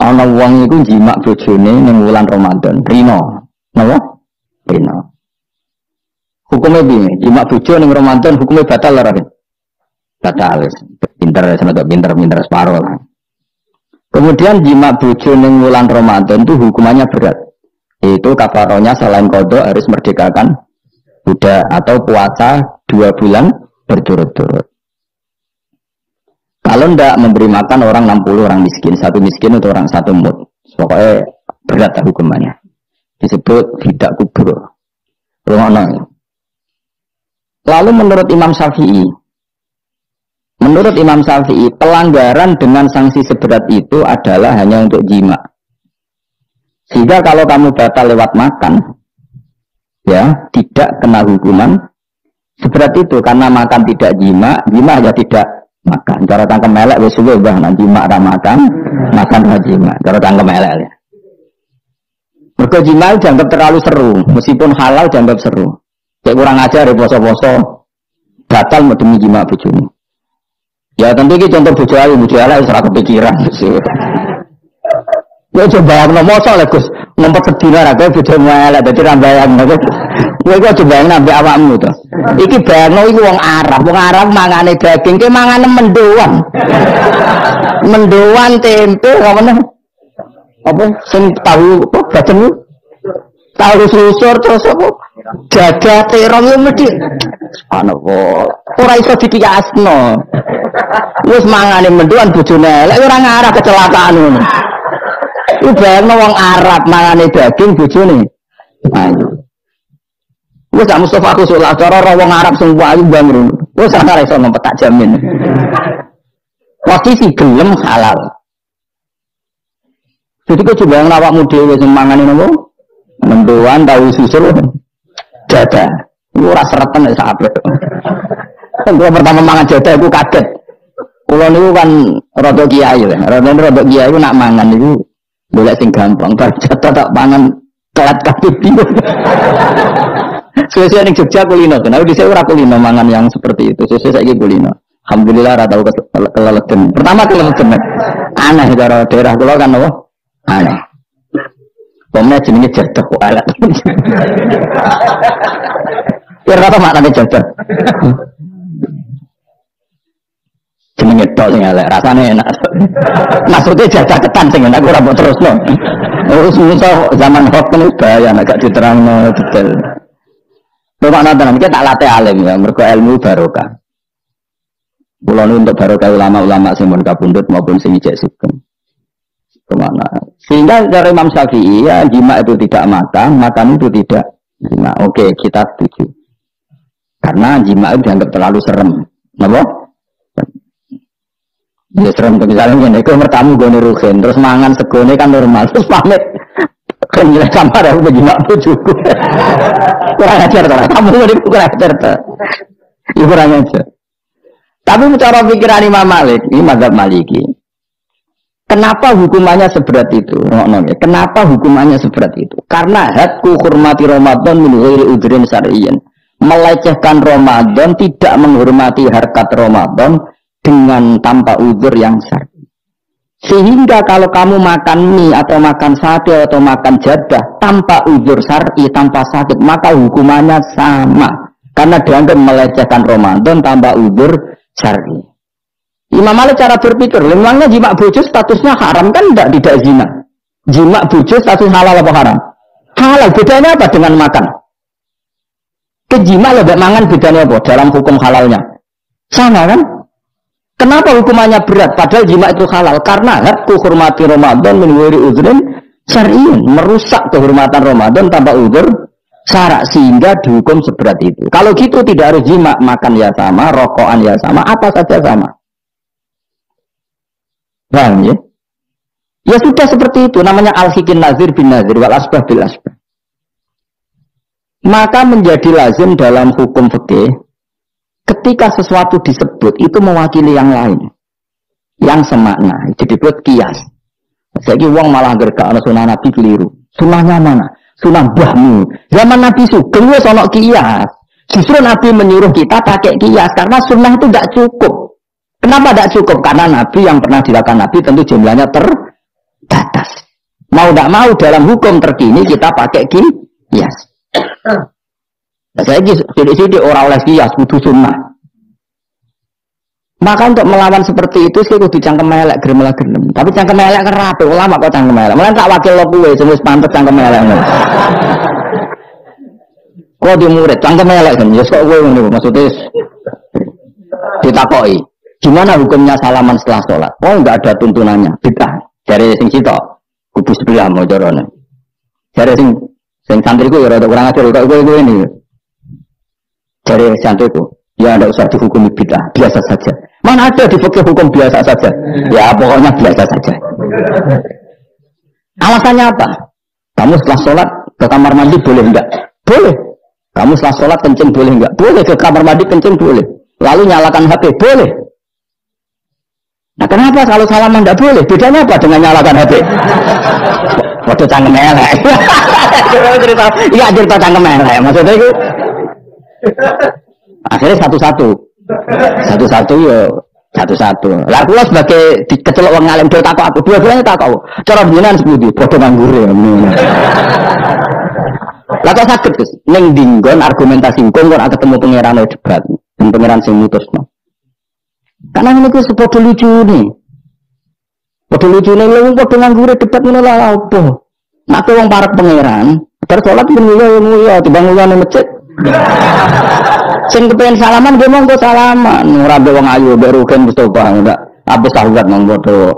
ana wong iku jimak bojone ning wulan Ramadan, rino. Napa? Rino. Hukumnya piye? Jimak bojo ning Ramadan hukumnya batal ora? Batal. Pinter pinter separuh lah. Kemudian jimak bojo ning wulan Ramadan itu hukumannya berat. Itu kafarohnya selain qada harus merdekakan budak atau puasa 2 bulan berturut-turut. Kalau ndak memberi makan orang 60 orang miskin, satu miskin itu orang satu mud. Pokoknya berat hukumannya. Disebut tidak kubur. Lalu menurut Imam Syafi'i, pelanggaran dengan sanksi seberat itu adalah hanya untuk jima. Sehingga kalau kamu batal lewat makan, ya tidak kena hukuman seberat itu karena makan tidak jima ya tidak makan. Cara tangkem melek wis suwe bah nang jima ra makan ra jima. Cara tangkem melek ya. Mergo jima dianggap terlalu seru, meskipun halal dianggap seru. Kayak kurang ajar poso-poso batal demi jima bojone. Ya tentu iki contoh bojo ayu wis ora kepikiran sih. Ya coba moso lho Gus, ngempet sedina ra kowe bojomu elek dadi ra bayang. Kowe kok coba nambah awakmu to. Iki bayangno iku wong Arab mangane daging, ki mangane mendoan. Mendoan tempe apa sing tahu apa bacem tahu susur terus apa jaga terong yo mesti subhanallah ora iso dikiasno. Wis mangane mendoan bojone elek ora ngarah kecelakaan ngono. Iku bayangno wong Arab mangane daging bojone. Ayo. Wis tak Mustafa aku salah cara wong Arab sing ayu bang. Wis ora iso ngempet tak jamin. Posisi gelem halal. Jadi kok coba yang awakmu dhewe sing mangane napa? Mendoan tahu susul. Jada. Iku ora sereten sak apik. Kalau pertama mangan jada iku kaget. Kulo niku kan rada kiai lho. Rada kiai iku nak mangan niku golek sing gampang. Bar jada tak mangan telat kabeh bingung. Sesuai ning Jogja kulino. Nah, di saya ora kulino mangan yang seperti itu. Sesuai saiki kulino. Alhamdulillah ora tau kelelegen. Pertama kelelegen. Aneh cara daerah kula kan apa? Aneh. Pomnya jenenge jadah kok elek. Ya apa maknane jadah? Jenenge tok sing elek, rasane enak. Maksudnya jadah ketan sing enak ora mbok terusno. Terus zaman hot kan bahaya nek gak diterangno detail. Makna tenan iki tak latih alim ya, mergo ilmu barokah. Kula untuk barokah ulama-ulama sing mun kapundhut maupun sing ijek sugeng. Kemana? Sehingga dari Imam Syafi'i ya jima itu tidak makan itu tidak jima. Oke, kita setuju. Karena jima itu dianggap terlalu serem. Napa? Ya serem misalnya ngene, iku mertamu gone rugen, terus mangan segone kan normal, terus pamit. Kan nilai kamar aku jima bojoku. Kurang ajar ta. Kamu ini kurang ajar ta. Iku kurang ajar. Tapi cara pikiran Imam Malik, ini mazhab Maliki. Kenapa hukumannya seberat itu? Kenapa hukumannya seberat itu? Karena hadku hormati Ramadan min ghairi udhrin syar'iyyin. Melecehkan Ramadan, tidak menghormati harkat Ramadan dengan tanpa udzur yang syar'i. Sehingga kalau kamu makan mie atau makan sate atau makan jadah tanpa udzur syar'i, tanpa sakit, maka hukumannya sama. Karena dianggap melecehkan Ramadan tanpa udzur syar'i. Imam Malik cara berpikir, memangnya jima bojo statusnya haram kan tidak zina. Jima bojo status halal apa haram? Halal. Bedanya apa dengan makan? Kejima lebih mangan bedanya apa dalam hukum halalnya? Sama kan? Kenapa hukumannya berat? Padahal jima itu halal. Karena hakku hormati Ramadan min ghairi udzrin syar'iyyin, merusak kehormatan Ramadan tanpa udzur syara' sehingga dihukum seberat itu. Kalau gitu tidak harus jima, makan ya sama, rokokan ya sama, apa saja sama. Paham ya? Ya sudah seperti itu, namanya al-hikin nazir bin nazir wal asbah bil asbah. Maka menjadi lazim dalam hukum fikih ketika sesuatu disebut itu mewakili yang lain yang semakna, jadi buat kias. Jadi wong malah gergak ana sunah Nabi keliru. Sunahnya mana? Sunah bahmu. Zaman Nabi sugeng wis ana kias. Justru Nabi menyuruh kita pakai kias karena sunnah itu tidak cukup. Kenapa tidak cukup? Karena Nabi yang pernah dilakukan Nabi tentu jumlahnya batas. Mau tidak mau dalam hukum terkini kita pakai kias. Nah, saya sidik-sidik orang oleh kias kudu sunnah. Maka untuk melawan seperti itu saya kudu cangkem elek gerem. Tapi cangkem elek kan rapi ulama kok cangkem elek. Malah tak wakil lo kuwe sing wis pantes cangkem elek. Kok di murid cangkem elek kan ya kok kowe ngono maksudnya ditakoki. Gimana hukumnya salaman setelah sholat? Oh enggak ada tuntunannya. Bid'ah. Dari sing sitok kudu sebelah mau jarone. Dari sing santriku ya rada kurang ajar kok kowe ini. Dari santriku ya enggak usah dihukumi bid'ah, biasa saja. Mana ada di fikih hukum biasa saja? Ya pokoknya biasa saja. Alasannya apa? Kamu setelah sholat ke kamar mandi boleh enggak? Boleh. Kamu setelah sholat kencing boleh enggak? Boleh. Ke kamar mandi kencing boleh. Lalu nyalakan HP boleh. Nah kenapa kalau salaman enggak boleh? Bedanya apa dengan nyalakan HP? Waduh cangkem elek. Iya cerita cangkem elek. Maksudnya itu akhirnya satu-satu ya satu-satu. Lah kula sebagai kecelok wong alim do takok aku, dua-duanya takok. Cara jenengan sepundi? Padha nganggur ya. Lah kok saged Gus? Ning dinggon argumentasi hukum kok ketemu pangeran debat, dan pangeran sing mutusno. Karena niku sepodo lucune. Padha lucune lho padha nganggur debat ngono lha opo? Nek wong parek pangeran, bar salat nguyu timbang nguyu nang masjid. Sing kepengen salaman dia monggo salaman, ora mbek wong ayu mbek Rugen Mustofa ndak apa sahabat monggo to.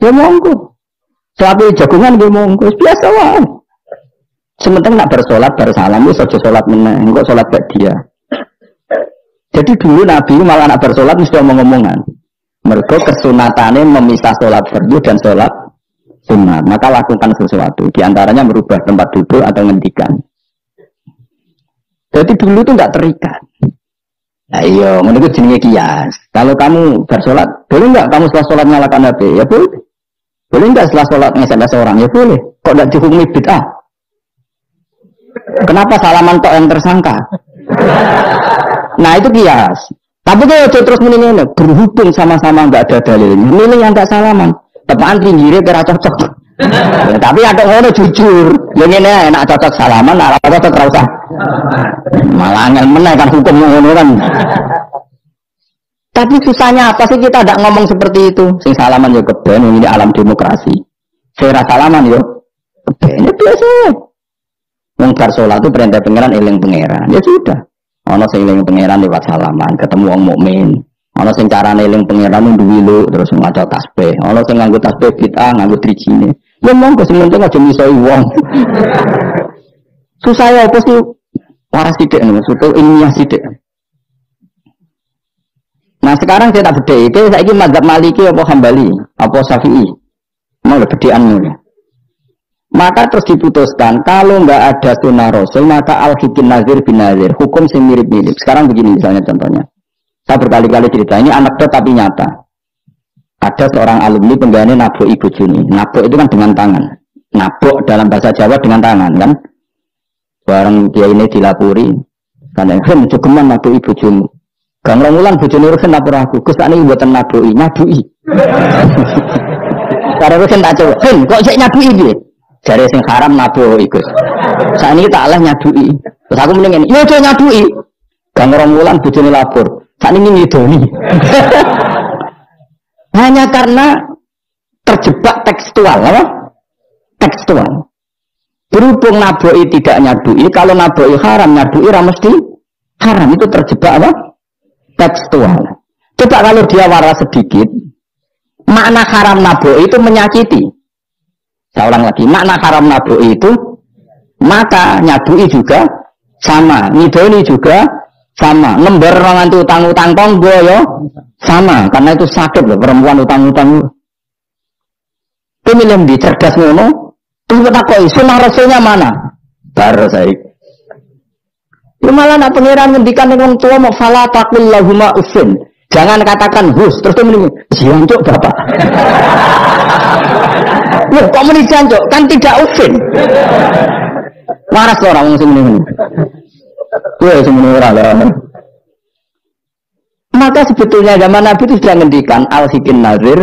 Ya monggo. Sapi jagungan dia monggo biasa wae. Sementing nak bersolat bersalam wis aja salat meneh, engko salat gak dia. Jadi dulu Nabi malah nak bersolat mesti omong-omongan. Mergo kesunatane memisah salat fardu dan salat sunat. Maka lakukan sesuatu, di antaranya merubah tempat duduk atau ngendikan. Jadi dulu itu enggak terikat. Nah iya, menurut jenenge kias. Kalau kamu bersolat, boleh enggak kamu setelah sholat nyalakan HP? Ya boleh. Boleh enggak setelah sholat nge-SMS orang? Ya boleh. Kok enggak dihukumi bid'ah? Kenapa salaman tok yang tersangka? Nah itu kias. Tapi kalau terus ini berhubung sama-sama enggak ada dalil. Milih yang enggak salaman. Tepaan pinggirnya kira cocok. Ya, tapi ada orang jujur. Yang ini enak cocok salaman, ala cocok rasa. Malah angel meneh kan hukum ngono kan. Tapi susahnya apa sih kita tidak ngomong seperti itu? Sing salaman yo keben ini alam demokrasi. Sing ra salaman yo keben biasa. Wong bar salat itu perintah pangeran eling pangeran. Ya sudah. Ana sing eling pangeran lewat salaman, ketemu wong mukmin. Ana sing carane eling pangeran nduwi terus maca tasbih. Ana sing nganggo tasbih bid'ah, nganggo drijine. Ya monggo sing penting aja misoi wong. Susah ya apa sih? Waras sidik nih, maksudnya ilmiah sidik. Nah sekarang saya tak beda, itu saya ini mazhab Maliki apa Hambali, apa Syafi'i, mau bedean nih. Maka terus diputuskan kalau nggak ada sunnah Rasul maka al-hikin nazir bin nazir, hukum sing mirip-mirip. Sekarang begini misalnya contohnya, saya berkali-kali cerita ini anekdot tapi nyata. Ada seorang alumni penggaweane nabok ibu Juni, nabok itu kan dengan tangan, nabok dalam bahasa Jawa dengan tangan kan. Barang dia ini dilapuri, karena kan jogeman nabok ibu Juni. Gang Romulan bojone Rugen lapor aku, Gus tak niki mboten naboki, nyabuki. Karena Rugen tak coba, kok sik nyabuki piye? Jare sing haram naboki, Gus. Sakniki tak oleh nyabuki. Terus aku mending ngene, yo aja nyabuki. Gang Romulan bojone lapor, sakniki ngidoni. Hanya karena terjebak tekstual, apa? Tekstual. Berhubung naboi tidak nyadui, kalau naboi haram, nyadui mesti haram. Itu terjebak apa? Tekstual. Coba kalau dia waras sedikit, makna haram naboi itu menyakiti. Saya ulang lagi, makna haram naboi itu, maka nyadui juga sama, ngidoni juga sama, lembar orang itu utang-utang tonggo ya sama, karena itu sakit loh perempuan utang-utang. Pemilih di cerdas ngono, terus bertakoi, sunnah rasulnya mana? Baru saya. Lu malah nak pengiran ngendikan dengan tua mau fala taqul lahuma uffin. Jangan katakan hus, terus itu mending jancuk bapak. Loh, kok mending jancuk? Kan tidak uffin. Waras orang ngomong semene. Ya semene ora lah. Maka sebetulnya zaman Nabi itu sudah ngendikan al-hikin nazir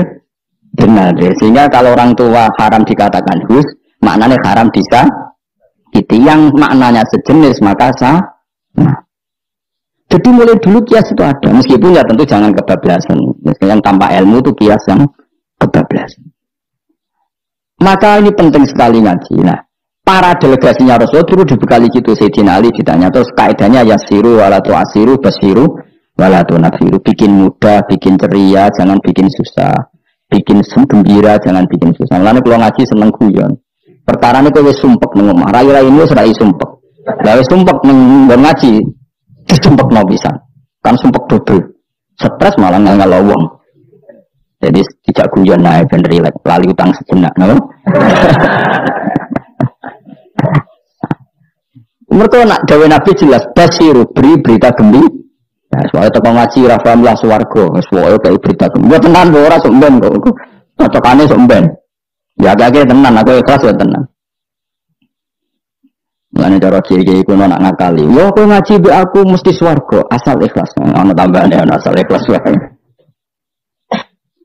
Benar deh. Sehingga kalau orang tua haram dikatakan hus, maknanya haram bisa itu yang maknanya sejenis maka sah. Nah. Jadi mulai dulu kias itu ada, meskipun ya tentu jangan kebablasan. Misalnya yang tanpa ilmu itu kias yang kebablasan. Maka ini penting sekali ngaji. Nah, para delegasinya Rasulullah dulu dibekali gitu. Sayyidina Ali ditanya terus kaidahnya yasiru walatu asiru basiru walatu nafiru. Bikin mudah, bikin ceria, jangan bikin susah. Bikin gembira, jangan bikin susah. Lalu kalau ngaji seneng guyon. Perkara ini kowe sumpek nang omah. Rai-rai ini wis ra sumpek. Lah wis sumpek nang ngaji. Sumpek no bisa. Kan sumpek double. Stres malah ngal wong. Jadi tidak guyon naik ben rileks, lali utang sejenak, no. Mereka nak dawe Nabi jelas basiru beri berita gembira. Nah, soalnya teko ngaji ra paham lah swarga, soalnya kayak berita gembira. Tenan ora sok ben kok. Cocokane sok ben. Ya agak tenan, aku ikhlas ya tenan. Mulane cara kiri kuno nak ngakali. Yo aku ngaji be aku mesti swarga, asal ikhlas. Ana tambahane ana asal ikhlas wae.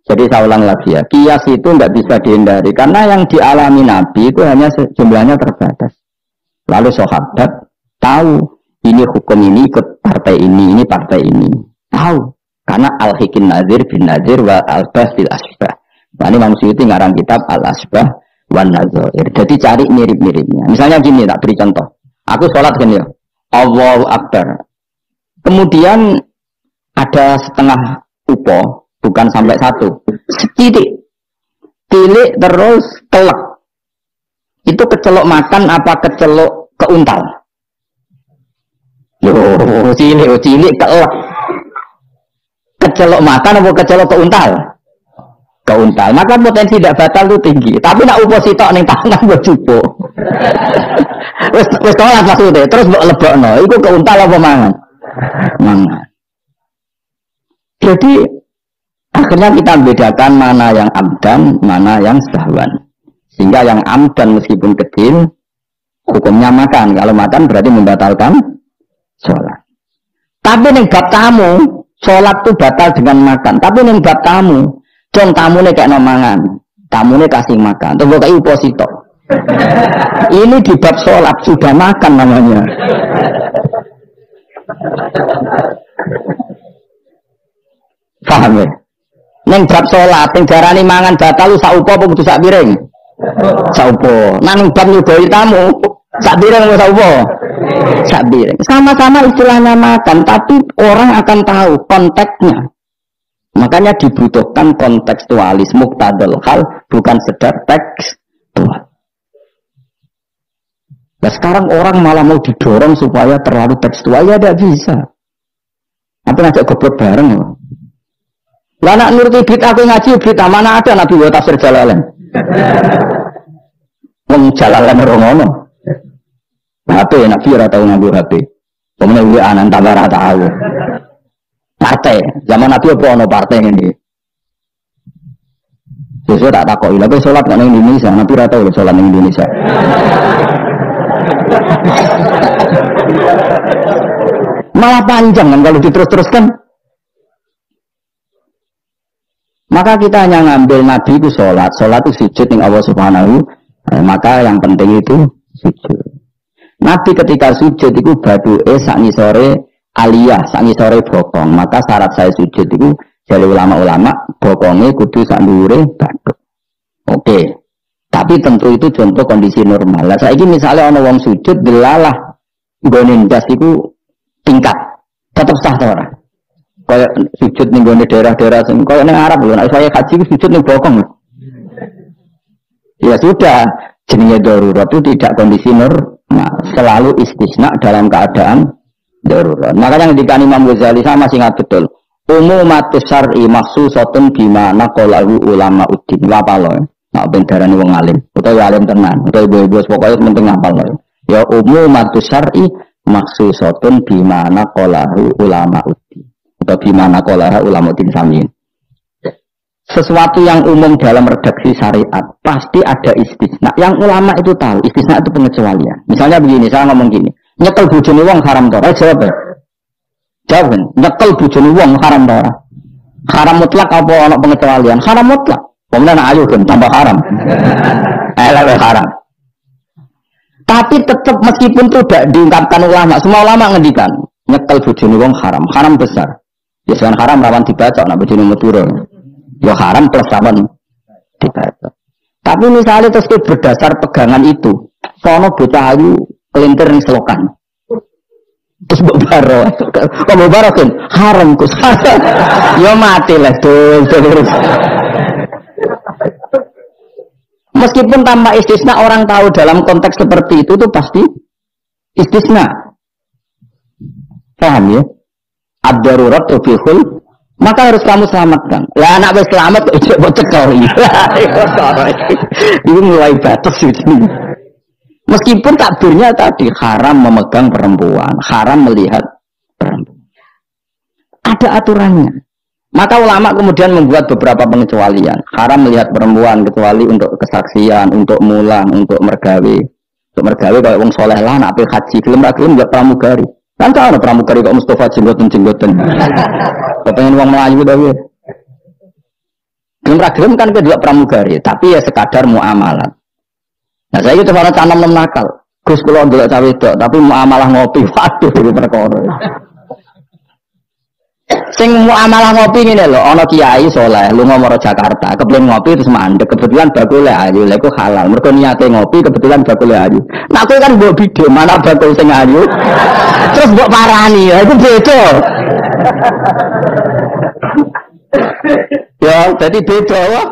Jadi saya ulang lagi ya, kias itu nggak bisa dihindari karena yang dialami Nabi itu hanya jumlahnya terbatas. Lalu sahabat tahu ini hukum ini ikut partai ini partai ini. Tahu karena al-hikin nazir bin nazir wa al-bas bil asbah. Nah, ini Imam Suyuti ngarang kitab al-asbah wan nazair. Jadi cari mirip-miripnya. Misalnya gini, tak beri contoh. Aku sholat kan ya, Allahu Akbar. Kemudian ada setengah upo, bukan sampai satu, setitik, tilik terus telek. Itu kecelok makan apa kecelok keuntal? Loh, cilik telek. Kecelok makan apa kecelok keuntal? Keuntal. Maka potensi tidak batal itu tinggi. Tapi nak upo sitok ning tangan mbok cupo. Wis tolak maksudnya. Terus mbok lebokno. Iku keuntal apa mangan? Mangan. Jadi akhirnya kita bedakan mana yang amdan, mana yang sahwan. Sehingga yang amdan meskipun kecil, hukumnya makan. Kalau makan berarti membatalkan sholat. Tapi ning bab tamu, sholat itu batal dengan makan. Tapi ning bab tamu, dong tamune kayak nomangan, tamune kasih makan. Terus kayak uposito. Ini di bab sholat sudah makan namanya. Paham ya? Neng bab sholat, neng darani mangan batal lu saupo apa kudu sak piring? Saupo. Nang bab nyudahi tamu, sak piring apa saupo? Sak piring. Sama-sama istilahnya makan, tapi orang akan tahu konteksnya. Makanya dibutuhkan kontekstualis muqtadal hal, bukan sekedar tekstual. Nah sekarang orang malah mau didorong supaya terlalu tekstual, ya tidak bisa. Apa ngajak goblok bareng ya? Lah nak nuruti bid'ah aku ngaji bid'ah mana ada Nabi wa tafsir Jalalain. Wong Jalalain ora ngono. HP Nabi ora tau nganggo HP. Pemenang gue anan tambah ora tau. Partai, zaman Nabi apa ono partai ngene. Sesuk tak takoki, lha kok salat nang Indonesia, Nabi ora tau salat nang Indonesia. Malah panjang kan kalau diterus-teruskan. Maka kita hanya ngambil Nabi itu sholat itu sujud yang Allah Subhanahu. Maka yang penting itu sujud. Nabi ketika sujud itu badu'e sakni sore aliyah, sakni sore bokong. Maka syarat saya sujud itu dari ulama-ulama bokongnya kudu sak dhuwure badu. Oke. Tapi tentu itu contoh kondisi normal. Lah saiki misalnya ana wong sujud delalah nggone ndas iku tingkat. Tetep sah ta ora? Kayak sujud ning gone daerah-daerah sing koyo ning Arab lho, nek saya haji sujud ning bokong. Ya sudah, jenenge darurat itu tidak kondisi normal, selalu istisna dalam keadaan darurat. Makanya ketika Imam Ghazali sama masih ingat betul. Umumatus syar'i makhsusatun bima naqalahu ulama uddin. Apa lho? Nek ben darani wong alim, utawa alim tenan, utawa ibu-ibu pokoke penting ngapal lho. Ya umumatus syar'i makhsusatun bima naqalahu ulama uddin. Atau gimana kolara ulama din samin. Sesuatu yang umum dalam redaksi syariat pasti ada istisna. Yang ulama itu tahu istisna itu pengecualian. Misalnya begini, saya ngomong gini, nyekel bojone wong haram ta ora? Jawab ya. Jawab, nyekel bojone wong haram ta ora? Haram mutlak apa ana pengecualian? Haram mutlak. Kemudian ayo kan tambah haram. Elek haram. Tapi tetap meskipun itu tidak diungkapkan ulama, semua ulama ngendikan nyekel bojone wong haram, haram besar. Ya selain haram rawan dibaca, nak bojone metura. Ya haram plus rawan dibaca. Tapi misalnya terus berdasar pegangan itu, sono bocah ayu kelintir ning selokan. Terus mbok baro. Kok mbok baro kan haram Gus. Ya mati lah dul. Meskipun tanpa istisna orang tahu dalam konteks seperti itu tuh pasti istisna. Paham ya? Ad-darurat tubihul, maka harus kamu selamatkan. Lah anak wis selamat kok ijek mbok cekel. Ini mulai batas ini. Meskipun takbirnya tadi haram memegang perempuan, haram melihat perempuan. Ada aturannya. Maka ulama kemudian membuat beberapa pengecualian. Haram melihat perempuan kecuali untuk kesaksian, untuk mulang, untuk mergawe. Untuk mergawe kalau wong soleh lah nak haji, gelem ra gelem enggak pramugari. Kan ana pramugari kok Mustafa jenggoten-jenggoten. Kepengen wong Melayu ta piye? Gelem ra gelem kan kedua pramugari, tapi ya sekadar muamalah. Nah, saya itu orang tanam nakal. Gus kula ndelok cawe wedok, tapi muamalah ngopi. Waduh iki perkara. Sing muamalah ngopi ngene lho, ana kiai saleh lunga marang Jakarta, kepengin ngopi terus mandek, kebetulan bakule ayu, lha iku halal. Mergo niate ngopi kebetulan bakule ayu. Nek kowe kan mbok video mana bakul sing ayu. Terus mbok parani, lha iku beda. Ya, jadi beda wae.